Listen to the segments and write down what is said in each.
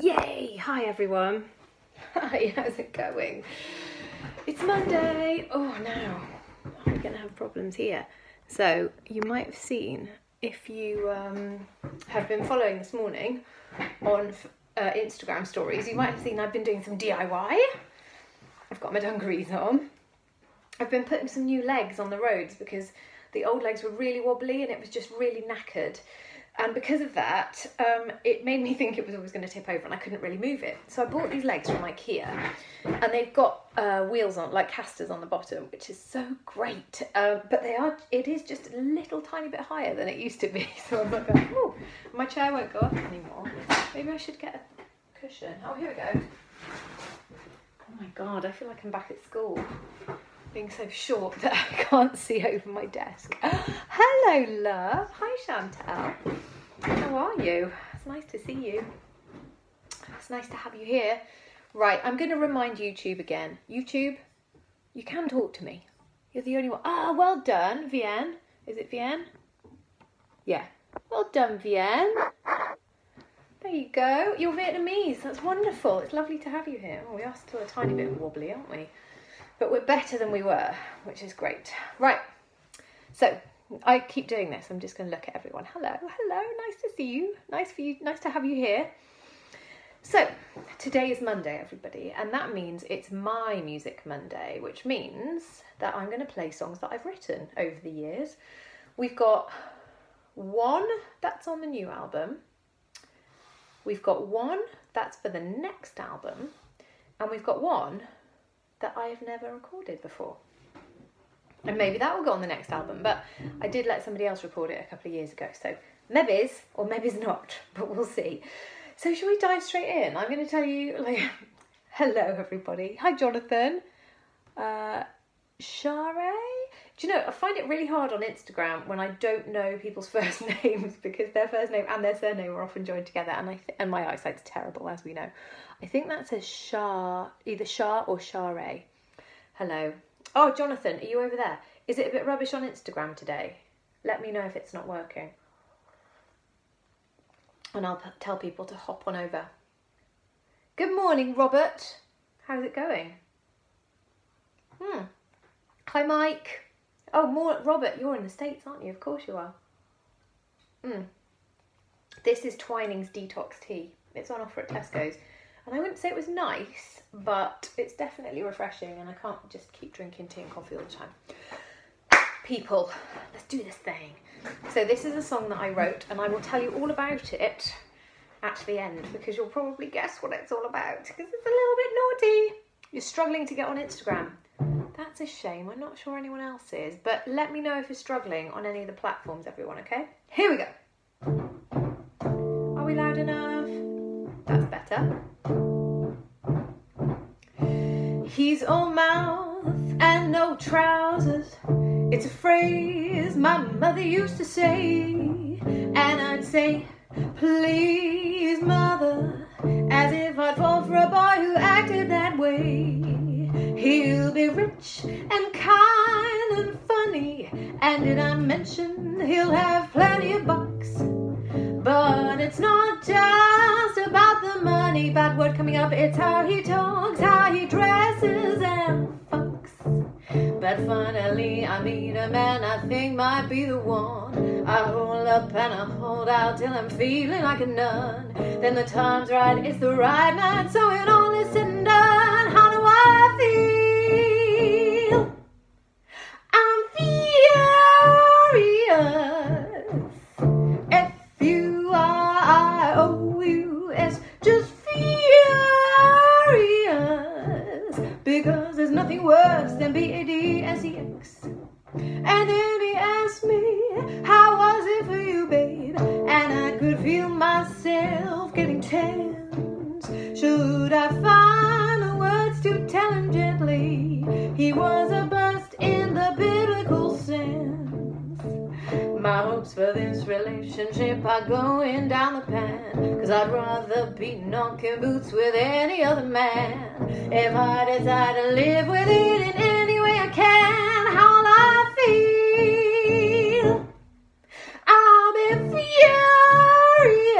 Yay! Hi everyone. Hi, how's it going? It's Monday. Oh no, I'm gonna have problems here. So you might have seen, if you have been following this morning on Instagram stories, you might have seen I've been doing some DIY. I've got my dungarees on. I've been putting some new legs on the roads because the old legs were really wobbly and it was just really knackered. And because of that, it made me think it was always going to tip over and I couldn't really move it. So I bought these legs from IKEA and they've got wheels on, like casters on the bottom, which is so great. But it is just a little tiny bit higher than it used to be. So I'm like, oh, my chair won't go up anymore. Maybe I should get a cushion. Oh, here we go. Oh my God, I feel like I'm back at school, being so short that I can't see over my desk. Hello, love. Hi, Chantal. How are you? It's nice to see you. It's nice to have you here. Right, I'm going to remind YouTube again. YouTube, you can talk to me. You're the only one. Ah, well done, Vienne. Is it Vienne? Yeah. Well done, Vienne. There you go. You're Vietnamese. That's wonderful. It's lovely to have you here. Oh, we are still a tiny bit wobbly, aren't we? But we're better than we were, which is great. Right, so I keep doing this. I'm just going to look at everyone. Hello, nice to see you. Nice to have you here. So today is Monday, everybody, and that means it's my Music Monday, which means that I'm going to play songs that I've written over the years. We've got one that's on the new album. We've got one that's for the next album, and we've got one that I have never recorded before. And maybe that will go on the next album, but I did let somebody else record it a couple of years ago, so maybe's or maybe's not, but we'll see. So shall we dive straight in? I'm going to tell you, hello everybody. Hi Jonathan. Share? Do you know, I find it really hard on Instagram when I don't know people's first names because their first name and their surname are often joined together, and my eyesight's terrible, as we know. I think that says Shah, either Shah or Share. Hello. Oh, Jonathan, are you over there? Is it a bit rubbish on Instagram today? Let me know if it's not working. And I'll tell people to hop on over. Good morning, Robert. How's it going? Hi, Mike. Oh, Robert, you're in the States, aren't you? Of course you are. This is Twining's Detox Tea. It's on offer at Tesco's. And I wouldn't say it was nice, but it's definitely refreshing and I can't just keep drinking tea and coffee all the time. People, let's do this thing. So this is a song that I wrote and I will tell you all about it at the end because you'll probably guess what it's all about because it's a little bit naughty. You're struggling to get on Instagram. That's a shame. I'm not sure anyone else is, but let me know if you're struggling on any of the platforms, everyone, okay? Here we go. Are we loud enough? That's better. He's all mouth and no trousers. It's a phrase my mother used to say. And I'd say, please, mother, as if I'd fall for a boy who acted that way. He'll be rich and kind and funny, and did I mention he'll have plenty of bucks? But it's not just about the money, bad word coming up, it's how he talks, how he dresses and fucks. But finally I meet a man I think might be the one. I hold up and I hold out till I'm feeling like a nun. Then the time's right, it's the right night, so when all is said and done, how do I feel? I'm furious. F-U-R-I-O-U-S, just furious. Because there's nothing worse than B-A-D-S-E-X. And then he asked me, how was it for you, babe? And I could feel myself getting tense. Should I find the words to tell him gently? He was a bust in the biblical sense. My hopes for this relationship are going down the pan, 'cause I'd rather be knocking boots with any other man. If I decide to live with it in any way I can, how'll I feel? I'll be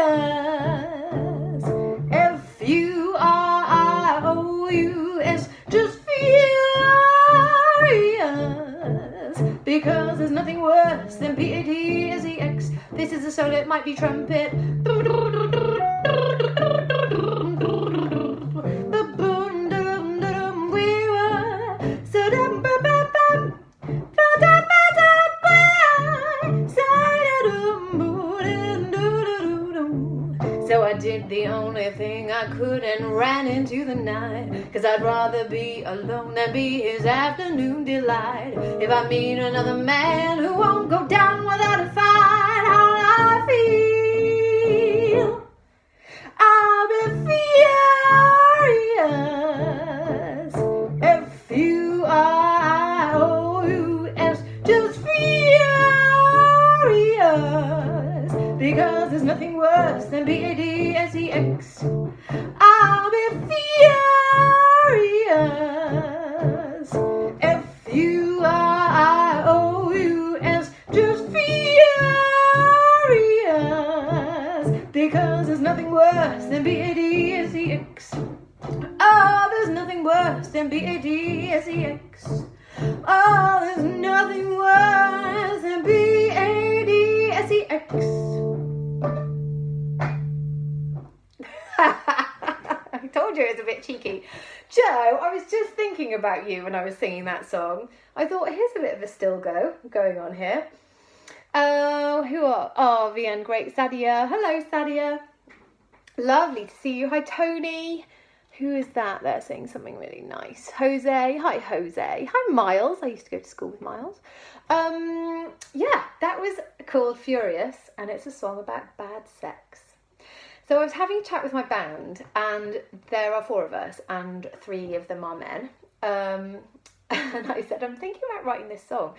furious. F might be trumpet. So I did the only thing I could and ran into the night, 'cause I'd rather be alone than be his afternoon delight. If I meet another man who won't go down without a fight, how I feel, I'll be furious. F-U-R-I-O-U-S, just furious, because there's nothing worse than B-A-D-S-E-X. I'll be furious. F-U-R-I-O-U-S, just furious, because there's nothing worse than B-A-D-S-E-X. Oh, there's nothing worse than B-A-D-S-E-X. Oh, there's nothing worse than B-A-D-S-E-X. I told you it was a bit cheeky. Joe, I was just thinking about you when I was singing that song. I thought, here's a bit of a Stilgoe going on here. Who are? Oh, VN, great. Sadia. Hello, Sadia. Lovely to see you. Hi, Tony. Who is that? They're saying something really nice. Jose. Hi, Jose. Hi, Miles. I used to go to school with Miles. Yeah, that was called Furious, and it's a song about bad sex. So I was having a chat with my band, and there are 4 of us, and 3 of them are men. And I said, I'm thinking about writing this song,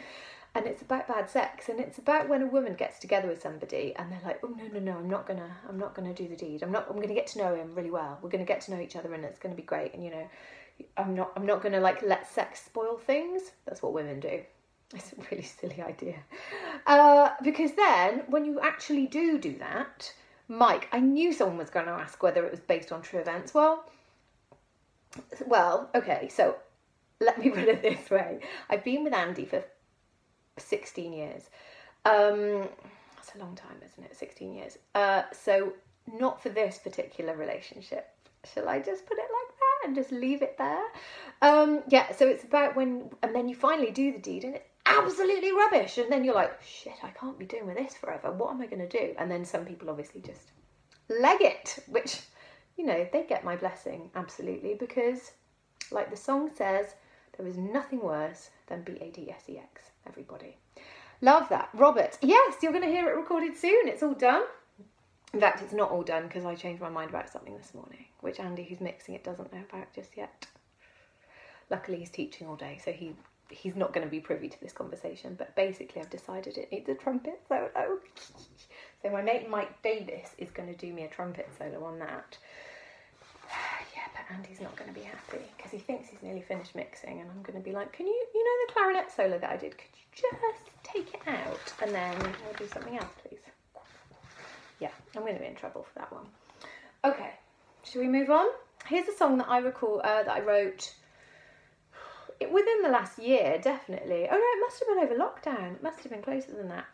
and it's about bad sex, and it's about when a woman gets together with somebody, and they're like, oh no, I'm not gonna do the deed. I'm gonna get to know him really well. We're gonna get to know each other, and it's gonna be great. And I'm not gonna like let sex spoil things. That's what women do. It's a really silly idea, because then when you actually do that. Mike, I knew someone was going to ask whether it was based on true events. Well, okay, so let me put it this way. I've been with Andy for 16 years. That's a long time, isn't it? 16 years. So not for this particular relationship. Shall I just put it like that and just leave it there? Yeah, so it's about when, and then you finally do the deed and it's absolutely rubbish, and then you're like, shit, I can't be doing with this forever. What am I going to do? And then some people obviously just leg it, which, they get my blessing, absolutely, because like the song says, there is nothing worse than B-A-D-S-E-X, everybody. Love that. Robert, yes, you're going to hear it recorded soon. It's all done. In fact, it's not all done because I changed my mind about something this morning, which Andy, who's mixing it, doesn't know about just yet. Luckily, he's teaching all day, so he's not going to be privy to this conversation, but basically I've decided it needs a trumpet solo. So my mate Mike Davis is going to do me a trumpet solo on that. Yeah, but Andy's not going to be happy because he thinks he's nearly finished mixing, and I'm going to be like, can you, the clarinet solo that I did, could you just take it out and then we'll do something else, please? Yeah, I'm going to be in trouble for that one. Okay, should we move on? Here's a song that I wrote within the last year, definitely. Oh no, it must have been over lockdown. It must have been closer than that.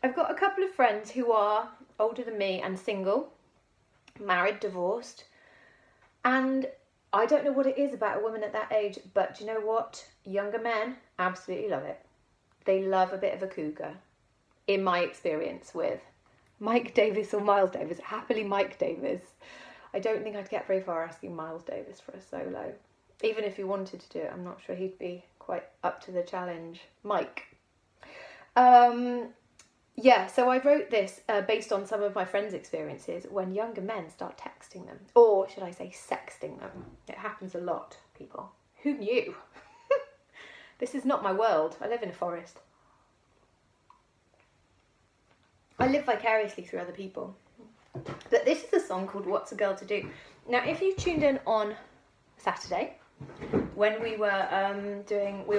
I've got a couple of friends who are older than me and single, married, divorced, and I don't know what it is about a woman at that age, but do you know what? Younger men absolutely love it. They love a bit of a cougar, in my experience with Mike Davis or Miles Davis. Happily Mike Davis. I don't think I'd get very far asking Miles Davis for a solo. Even if he wanted to do it, I'm not sure he'd be quite up to the challenge. Mike. Yeah, so I wrote this based on some of my friends' experiences when younger men start texting them. Or should I say sexting them? It happens a lot, people. Who knew? This is not my world. I live in a forest. I live vicariously through other people. But this is a song called What's a Girl to Do? Now, if you tuned in on Saturday, when we were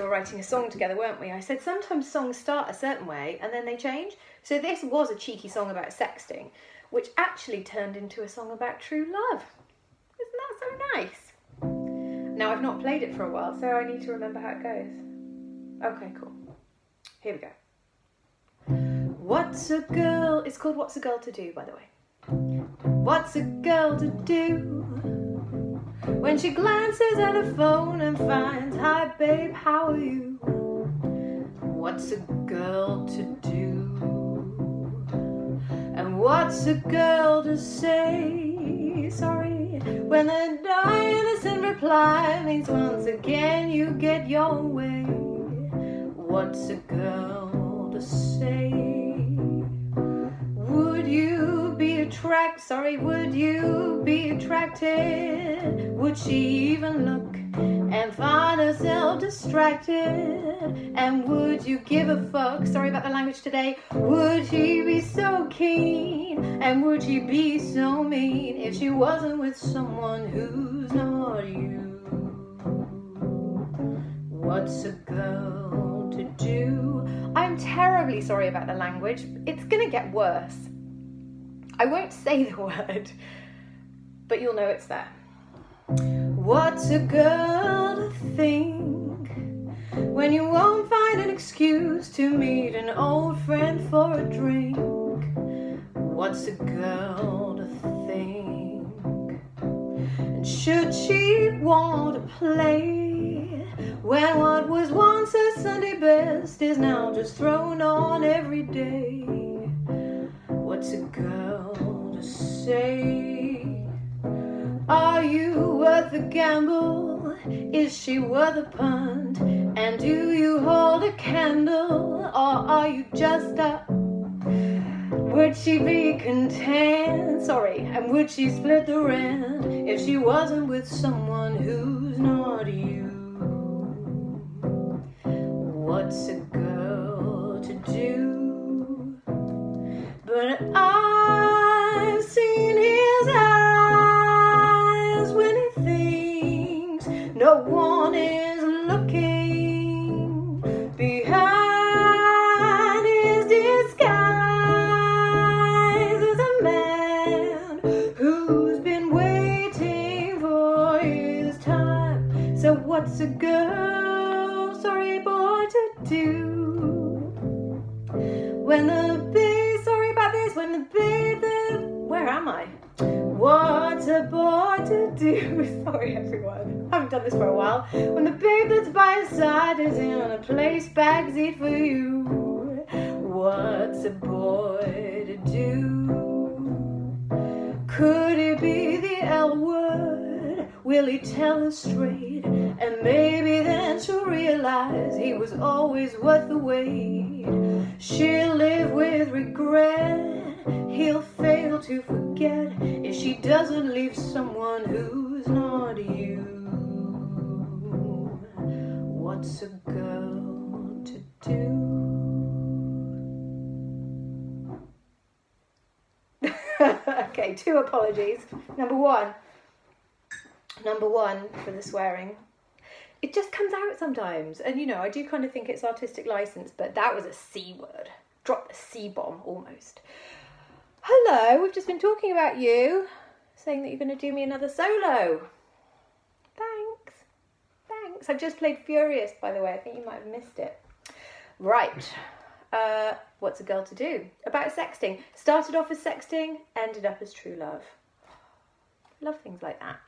writing a song together, weren't we? I said sometimes songs start a certain way and then they change. So this was a cheeky song about sexting, which actually turned into a song about true love. Isn't that so nice? Now, I've not played it for a while, so I need to remember how it goes. Okay, cool. Here we go. What's a girl? It's called What's a Girl to Do, by the way. What's a girl to do when she glances at her phone and finds, hi babe, how are you? What's a girl to do? And what's a girl to say? Sorry, when the innocent reply means once again you get your way. What's a girl to say? Would you be would you be attracted? Would she even look and find herself distracted? And would you give a fuck? Sorry about the language today. Would she be so keen? And would she be so mean if she wasn't with someone who's not you? What's a girl to do? I'm terribly sorry about the language. It's gonna get worse. I won't say the word, but you'll know it's there. What's a girl to think when you won't find an excuse to meet an old friend for a drink? What's a girl to think? And should she want to play when what was once her Sunday best is now just thrown on every day? What's a girl to say? Are you worth the gamble? Is she worth a punt? And do you hold a candle? Or are you just a... Would she be content? Sorry, and would she split the rent if she wasn't with someone who's not you? What's a girl to do? But I've seen his eyes when he thinks no one is looking. Behind his disguise is a man who's been waiting for his time. So what's a girl, sorry boy, to do when the when the babe, where am I? What's a boy to do? Sorry everyone, I haven't done this for a while. When the babe that's by his side is in a place back seat for you. What's a boy to do? Could it be the L word? Will he tell her straight? And maybe then she'll realize he was always worth the wait. She'll live with regret. He'll fail to forget if she doesn't leave someone who's not you. What's a girl to do? Okay, 2 apologies. Number one for the swearing. It just comes out sometimes. And you know, I do kind of think it's artistic license, but that was a C word. Drop the C-bomb almost. Hello, we've just been talking about you, saying that you're going to do me another solo. Thanks. I've just played Furious, by the way. I think you might have missed it. Right. What's a girl to do? About sexting. Started off as sexting, ended up as true love. Love things like that.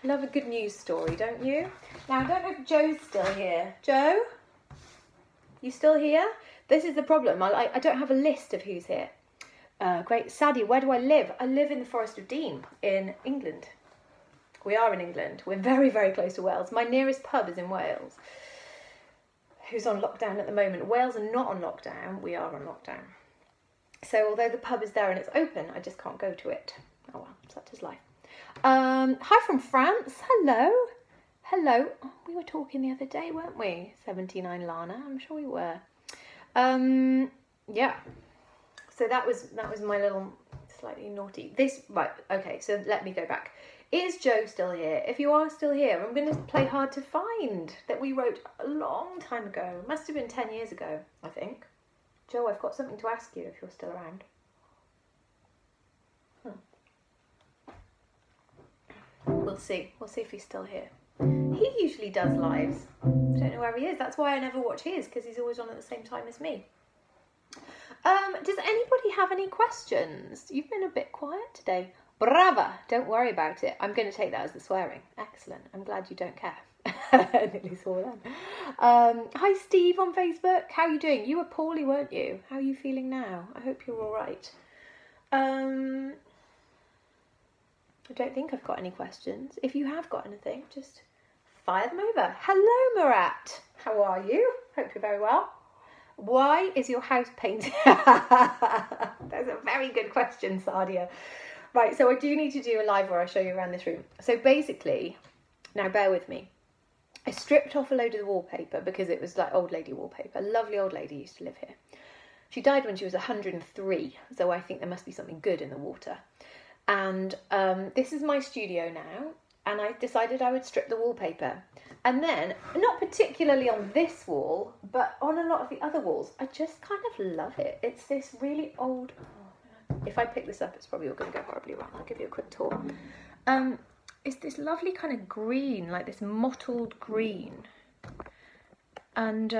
Love a good news story, don't you? Now, I don't know if Joe's still here. Joe? You still here? This is the problem. I don't have a list of who's here. Great. Sadie, where do I live? I live in the Forest of Dean in England. We are in England. We're very, very close to Wales. My nearest pub is in Wales. Who's on lockdown at the moment? Wales are not on lockdown. We are on lockdown. So although the pub is there and it's open, I just can't go to it. Oh well, such is life. Hi from France. Hello. Oh, we were talking the other day, weren't we? 79 Lana. I'm sure we were. Yeah. So that was my little slightly naughty. Right, okay, so let me go back. Is Joe still here? If you are still here, I'm going to play Hard to Find that we wrote a long time ago. It must have been 10 years ago, I think. Joe, I've got something to ask you if you're still around. We'll see if he's still here. He usually does lives. I don't know where he is. That's why I never watch his, because he's always on at the same time as me. Does anybody have any questions? You've been a bit quiet today. Brava! Don't worry about it. I'm going to take that as the swearing. Excellent. I'm glad you don't care. Nearly saw them. Hi Steve on Facebook. How are you doing? You were poorly, weren't you? How are you feeling now? I hope you're all right. I don't think I've got any questions. If you have got anything, just fire them over. Hello Murat. How are you? Hope you're very well. Why is your house painted? That's a very good question, Sadia. Right, so I do need to do a live where I show you around this room. So basically, now bear with me. I stripped off a load of the wallpaper because it was like old lady wallpaper. A lovely old lady used to live here. She died when she was 103, so I think there must be something good in the water. And this is my studio now, and I decided I would strip the wallpaper. And then, not particularly on this wall, but on a lot of the other walls, I just kind of love it. It's this really old... Oh, if I pick this up, it's probably all going to go horribly wrong. I'll give you a quick tour. It's this lovely kind of green, like this mottled green. And,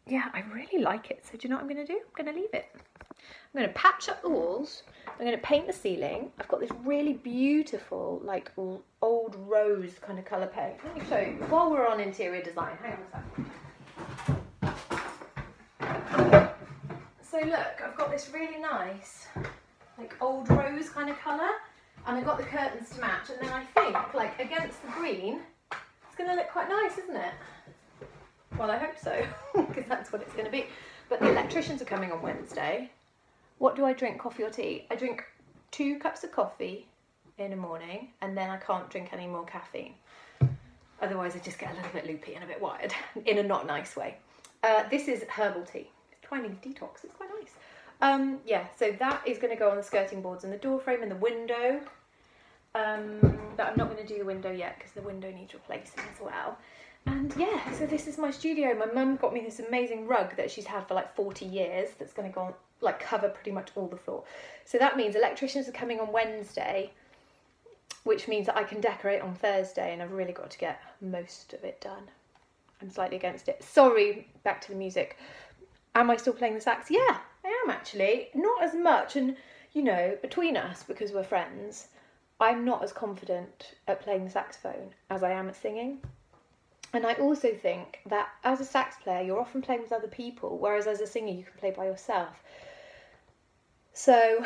yeah, I really like it. So do you know what I'm going to do? I'm going to leave it. I'm going to patch up the walls. I'm going to paint the ceiling. I've got this really beautiful, like, old rose kind of colour paint. Let me show you. While we're on interior design, hang on a second. So look, I've got this really nice, like, old rose kind of colour. And I've got the curtains to match. And then I think, like, against the green, it's going to look quite nice, isn't it? Well, I hope so, because that's what it's going to be. But the electricians are coming on Wednesday. What do I drink, coffee or tea? I drink 2 cups of coffee in the morning, and then I can't drink any more caffeine. Otherwise, I just get a little bit loopy and a bit wired, in a not nice way. This is herbal tea. It's Twinings Detox. It's quite nice. Yeah, so that is going to go on the skirting boards and the door frame and the window. But I'm not going to do the window yet because the window needs replacing as well. And yeah, so this is my studio. My mum got me this amazing rug that she's had for like 40 years that's going to go on, like, cover pretty much all the floor. So that means electricians are coming on Wednesday, which means that I can decorate on Thursday, and I've really got to get most of it done. I'm slightly against it. Sorry, back to the music. Am I still playing the sax? Yeah, I am actually. Not as much, and you know, between us, because we're friends, I'm not as confident at playing the saxophone as I am at singing. And I also think that as a sax player, you're often playing with other people, whereas as a singer, you can play by yourself. So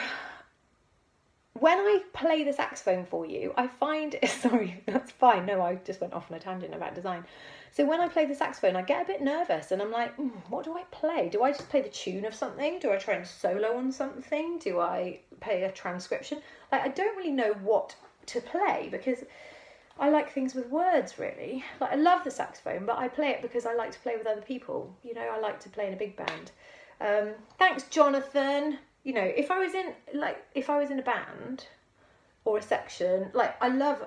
when I play the saxophone for you, I find... Sorry, that's fine. No, I just went off on a tangent about design. So when I play the saxophone, I get a bit nervous, and I'm like, what do I play? Do I just play the tune of something? Do I try and solo on something? Do I play a transcription? Like, I don't really know what to play, because I like things with words, really. Like, I love the saxophone, but I play it because I like to play with other people. You know, I like to play in a big band. Thanks, Jonathan. You know, if I was in a band or a section, like, I love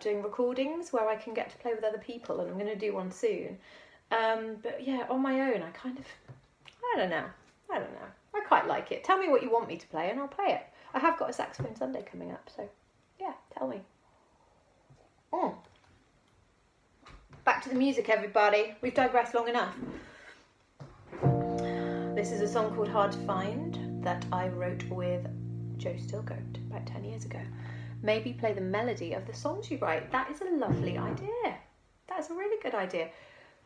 doing recordings where I can get to play with other people, and I'm going to do one soon. But yeah, on my own, I don't know. I quite like it. Tell me what you want me to play and I'll play it. I have got a saxophone Sunday coming up, so yeah, tell me. Back to the music, everybody. We've digressed long enough. This is a song called Hard to Find that I wrote with Joe Stilgoe about 10 years ago. Maybe play the melody of the songs you write. That is a lovely idea. That's a really good idea.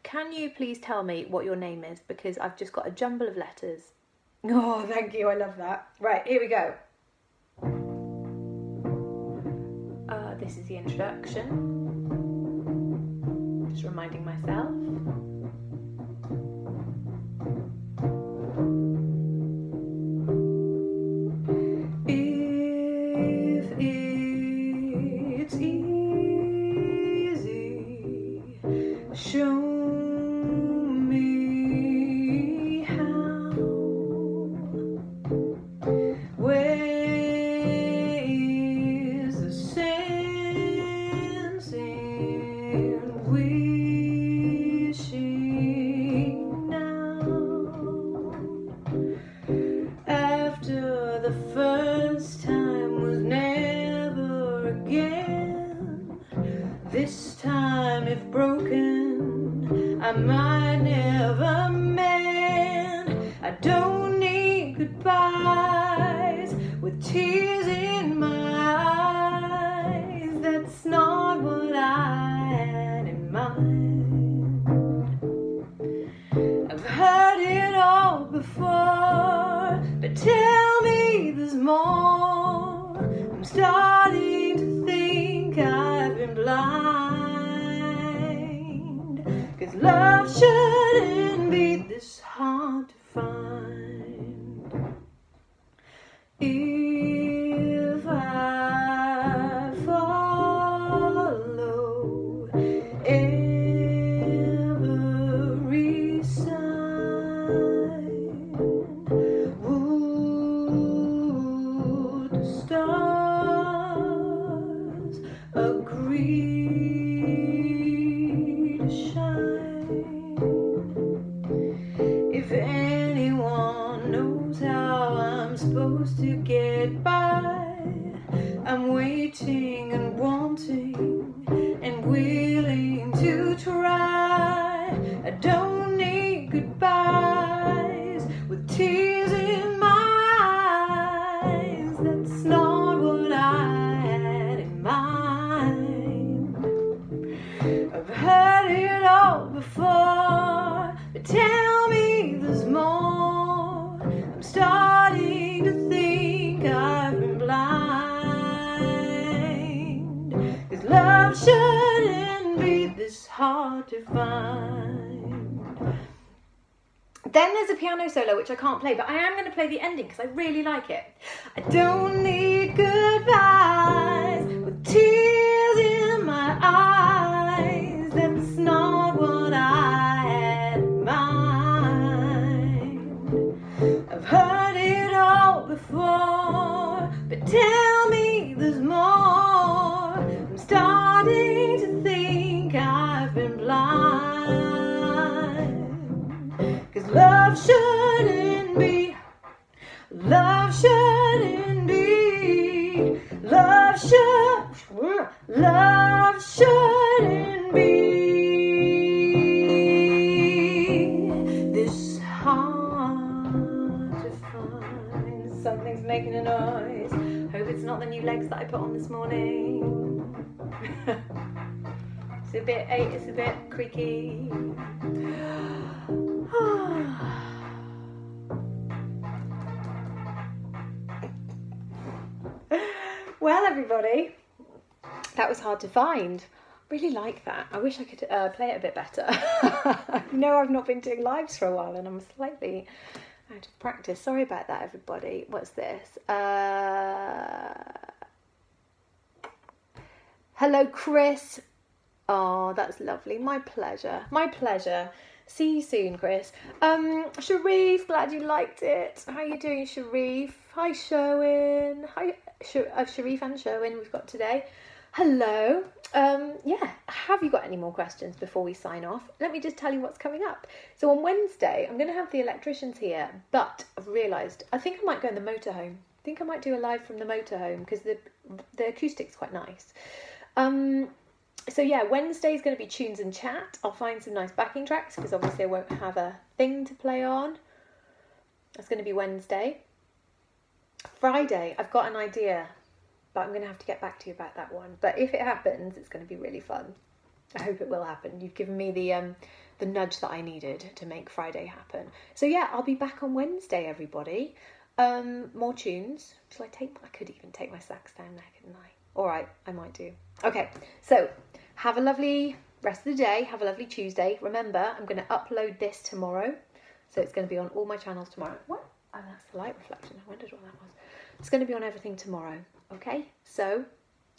Can you please tell me what your name is? Because I've just got a jumble of letters. Oh, thank you. I love that. Right, here we go. This is the introduction. Just reminding myself. If it's easy, show me how. Where is the sense in wishing now? After the first time was never again, this time if broken, I might never mend. I I don't need goodbyes with tears in my eyes. That's not what I had in mind. I've heard it all before, but tell me there's more. I'm starting to think I've been blind, 'cause love shouldn't be this hard to find. If I follow every sign, would the stars agree to shine? If anyone knows how I'm supposed to get by, I'm waiting and wanting and willing to try. I don't need goodbyes with tears in my eyes. That's not what I had in mind. I've heard it all before, but tell me there's more. I'm starting to think I've been blind, 'cause love shouldn't be this hard to find. Then there's a piano solo which I can't play, but I am going to play the ending because I really like it. I don't need goodbyes with tears in my eyes. That's not what I had in mind. I've heard it all before, but tell me there's more. I'm starting to think I've been blind, 'cause love shouldn't be, love shouldn't be, love shouldn't be this hard to find. Something's making a noise. Hope it's not the new legs that I put on this morning. It's a bit creaky. Well, everybody, that was hard to find. Really like that. I wish I could play it a bit better. No, I've not been doing lives for a while and I'm slightly out of practice. Sorry about that, everybody. What's this? Hello, Chris. Oh, that's lovely. My pleasure. My pleasure. See you soon, Chris. Sharif, glad you liked it. How are you doing, Sharif? Hi, Sherwin. Hi, Sharif and Sherwin we've got today. Hello. Yeah, have you got any more questions before we sign off? Let me just tell you what's coming up. So on Wednesday, I'm going to have the electricians here, but I've realised I think I might go in the motorhome. I think I might do a live from the motorhome because the acoustic's quite nice. So yeah, Wednesday's going to be tunes and chat. I'll find some nice backing tracks because obviously I won't have a thing to play on. That's going to be Wednesday. Friday, I've got an idea, but I'm going to have to get back to you about that one. But if it happens, it's going to be really fun. I hope it will happen. You've given me the nudge that I needed to make Friday happen. So yeah, I'll be back on Wednesday, everybody. More tunes. I could even take my sax down there, couldn't I? All right, I might do. Okay, so have a lovely rest of the day. Have a lovely Tuesday. Remember, I'm going to upload this tomorrow. So it's going to be on all my channels tomorrow. What? Oh, that's the light reflection. I wondered what that was. It's going to be on everything tomorrow. Okay, so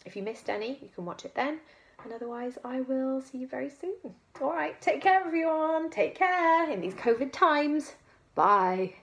if you missed any, you can watch it then. And otherwise, I will see you very soon. All right, take care, everyone. Take care in these COVID times. Bye.